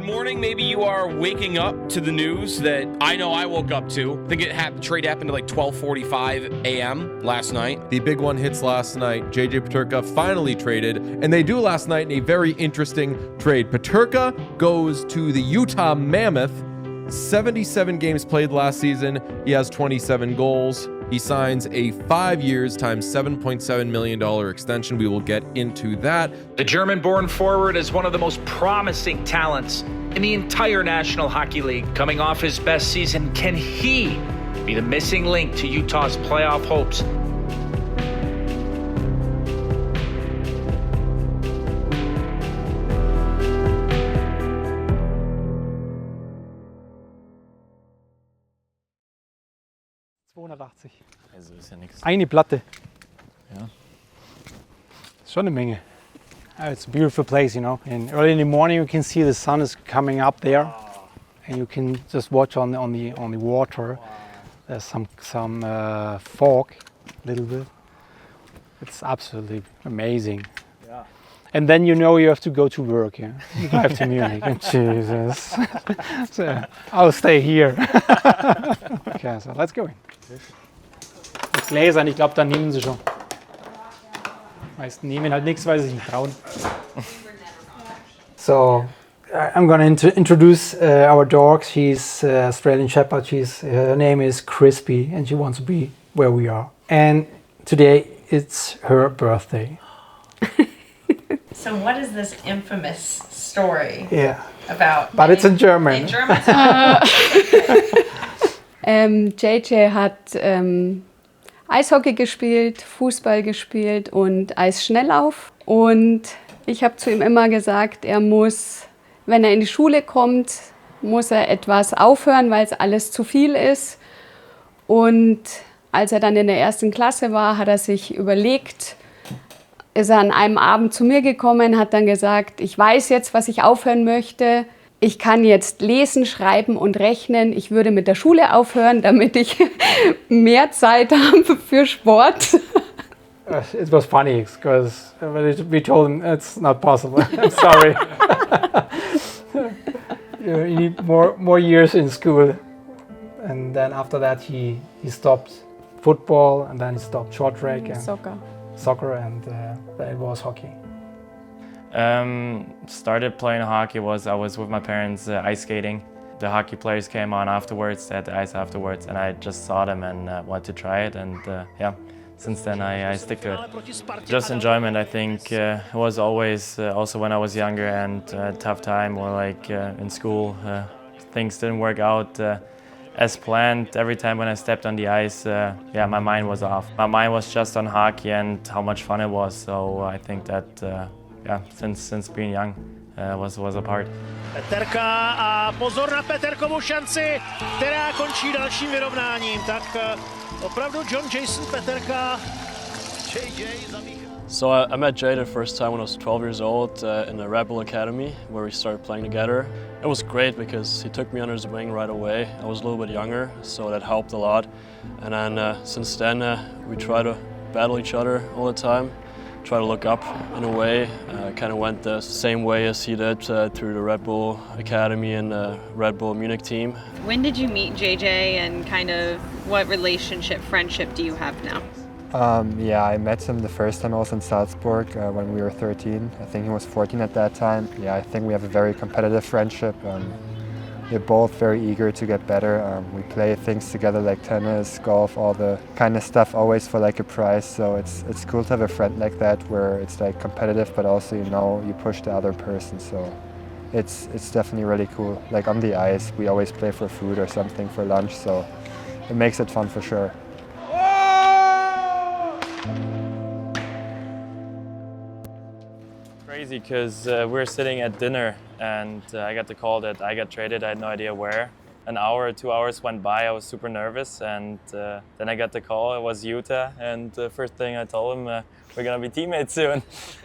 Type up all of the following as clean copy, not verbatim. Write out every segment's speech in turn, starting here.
morning. Maybe you are waking up to the news that I know I woke up to. I think the trade happened at like 12:45 a.m. last night. The big one hits last night. JJ Peterka finally traded, and they do last night in a very interesting trade. Peterka goes to the Utah Mammoth. 77 games played last season. He has 27 goals. He signs a 5 years times $7.7 million extension. We will get into that. The German-born forward is one of the most promising talents in the entire National Hockey League. Coming off his best season, can he be the missing link to Utah's playoff hopes? Also ist ja nichts. Eine Platte. Ja. Schon eine Menge. It's a beautiful place, you know. And early in the morning, you can see the sun is coming up there, and you can just watch on the water. There's some fog, a little bit. It's absolutely amazing. Ja. And then you know you have to go to work. Yeah, you drive to Munich. Jesus. So I'll stay here. Okay, so let's go in. Mit Gläsern, ich glaube, dann nehmen sie schon. Die meisten nehmen halt nichts, weil sie sich nicht trauen. So, I'm going to introduce our dog. She's Australian Shepherd. Her name is Crispy, and she wants to be where we are. And today it's her birthday. So what is this infamous story Yeah, about? but it's in German. In German? JJ hat Eishockey gespielt, Fußball gespielt und Eisschnelllauf. Und ich habe zu ihm immer gesagt, er muss, wenn er in die Schule kommt, muss er etwas aufhören, weil es alles zu viel ist. Und als er dann in der 1. Klasse war, hat er sich überlegt, ist er an einem Abend zu mir gekommen, hat dann gesagt, ich weiß jetzt, was ich aufhören möchte. Ich kann jetzt lesen, schreiben und rechnen. Ich würde mit der Schule aufhören, damit ich mehr Zeit habe für Sport. It was funny because we told him it's not possible. I'm sorry. You need more years in school. And then after that he stopped football, and then he stopped short track and soccer, and then it was hockey. Started playing hockey I was with my parents ice skating. The hockey players came on afterwards, at the ice afterwards, and I just saw them and wanted to try it, and yeah, since then I stick to it. Just enjoyment, I think. It was always, also when I was younger and tough time, or like in school, things didn't work out as planned. Every time when I stepped on the ice, yeah, my mind was off. My mind was just on hockey and how much fun it was, so I think that yeah, since being young was a part. Peterka a pozor na Peterkovu šanci, která končí dalším vyrovnáním. Tak opravdu Jason Peterka, JJ zamíchá. So I met Jay the first time when I was 12 years old in the Red Bull Academy, where we started playing together. It was great because he took me under his wing right away. I was a little bit younger, so that helped a lot. And then since then we try to battle each other all the time. Try to look up in a way. Kind of went the same way as he did through the Red Bull Academy and the Red Bull Munich team. When did you meet JJ, and kind of what relationship, friendship do you have now? Yeah, I met him the first time I was in Salzburg when we were 13. I think he was 14 at that time. Yeah, I think we have a very competitive friendship. We're both very eager to get better. We play things together like tennis, golf, all the kind of stuff, always for like a prize. So it's cool to have a friend like that, where it's like competitive, but also, you know, you push the other person. So it's definitely really cool. Like on the ice, we always play for food or something for lunch. So it makes it fun for sure. Crazy because we were sitting at dinner and I got the call that I got traded. I had no idea where. An hour or 2 hours went by. I was super nervous, and then I got the call. It was Utah, and the first thing I told him, we're gonna be teammates soon.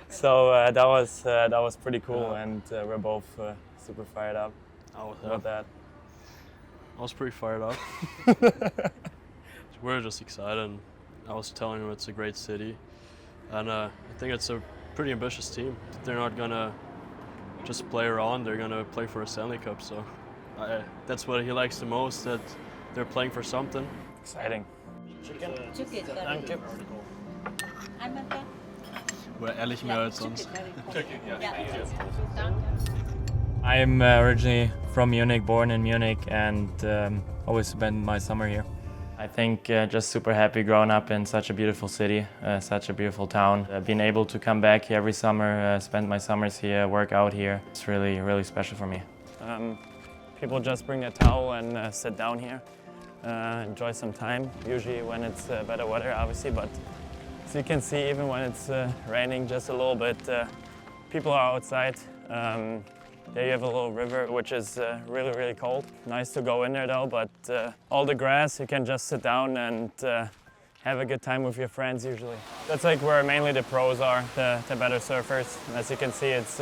So that was pretty cool, and we're both super fired up about that. I was pretty fired up. We're just excited. I was telling him it's a great city, and I think it's a pretty ambitious team. They're not gonna just play around. They're gonna play for a Stanley Cup, so that's what he likes the most, that they're playing for something. Exciting. Danke. War ehrlich mehr als sonst. I'm originally from Munich, born in Munich, and always spent my summer here. I think just super happy growing up in such a beautiful city, such a beautiful town. Being able to come back here every summer, spend my summers here, work out here, it's really, really special for me. People just bring a towel and sit down here, enjoy some time, usually when it's better weather, obviously, but as you can see, even when it's raining just a little bit, people are outside. There you have a little river, which is really, really cold. Nice to go in there though, but all the grass, you can just sit down and have a good time with your friends usually. That's like where mainly the pros are, the better surfers. And as you can see, it's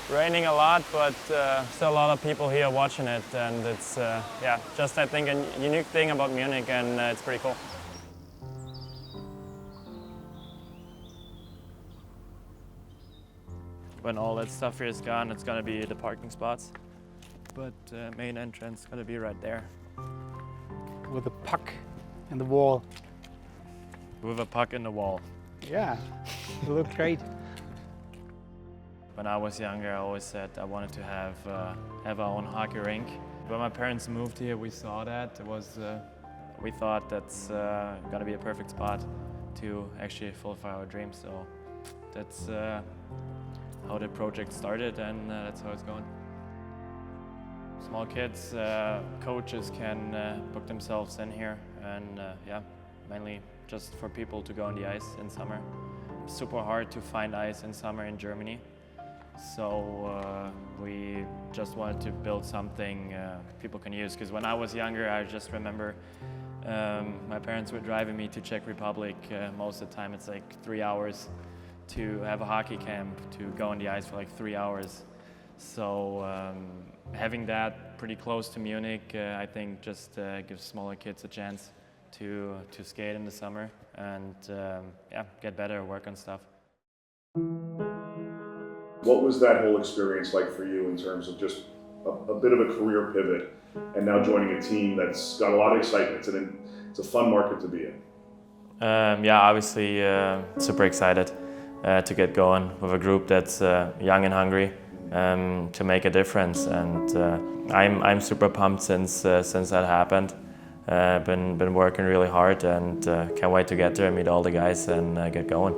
raining a lot, but still a lot of people here watching it. And it's, yeah, just I think a unique thing about Munich, and it's pretty cool. When all that stuff here is gone, it's gonna be the parking spots. But main entrance is gonna be right there. With a puck in the wall. With a puck in the wall. Yeah, it looked great. When I was younger, I always said I wanted to have our own hockey rink. When my parents moved here, we saw that. It was, we thought that's gonna be a perfect spot to actually fulfill our dreams. So that's how the project started, and that's how it's going. Small kids, coaches can book themselves in here, and yeah, mainly just for people to go on the ice in summer. Super hard to find ice in summer in Germany, so we just wanted to build something people can use. Because when I was younger, I just remember my parents were driving me to Czech Republic. Most of the time, it's like 3 hours to have a hockey camp, to go on the ice for like 3 hours. So having that pretty close to Munich, I think just gives smaller kids a chance to skate in the summer and yeah, get better, work on stuff. What was that whole experience like for you in terms of just a bit of a career pivot and now joining a team that's got a lot of excitement, and it's a fun market to be in? Yeah, obviously super excited to get going with a group that's young and hungry to make a difference, and I'm super pumped since that happened. Been working really hard, and can't wait to get there and meet all the guys and get going.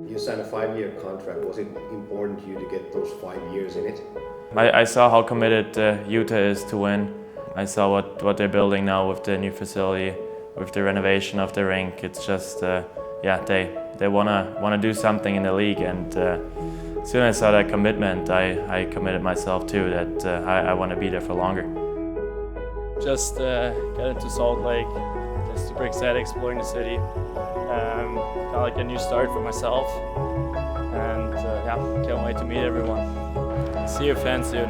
You signed a 5-year contract. Was it important to you to get those 5 years in it? I saw how committed Utah is to win. I saw what they're building now with the new facility, with the renovation of the rink. It's just yeah, they wanna do something in the league, and as soon as I saw that commitment, I committed myself too, that I want to be there for longer. Just got into Salt Lake, just super excited exploring the city. Kind of like a new start for myself, and yeah, can't wait to meet everyone. See you fans soon.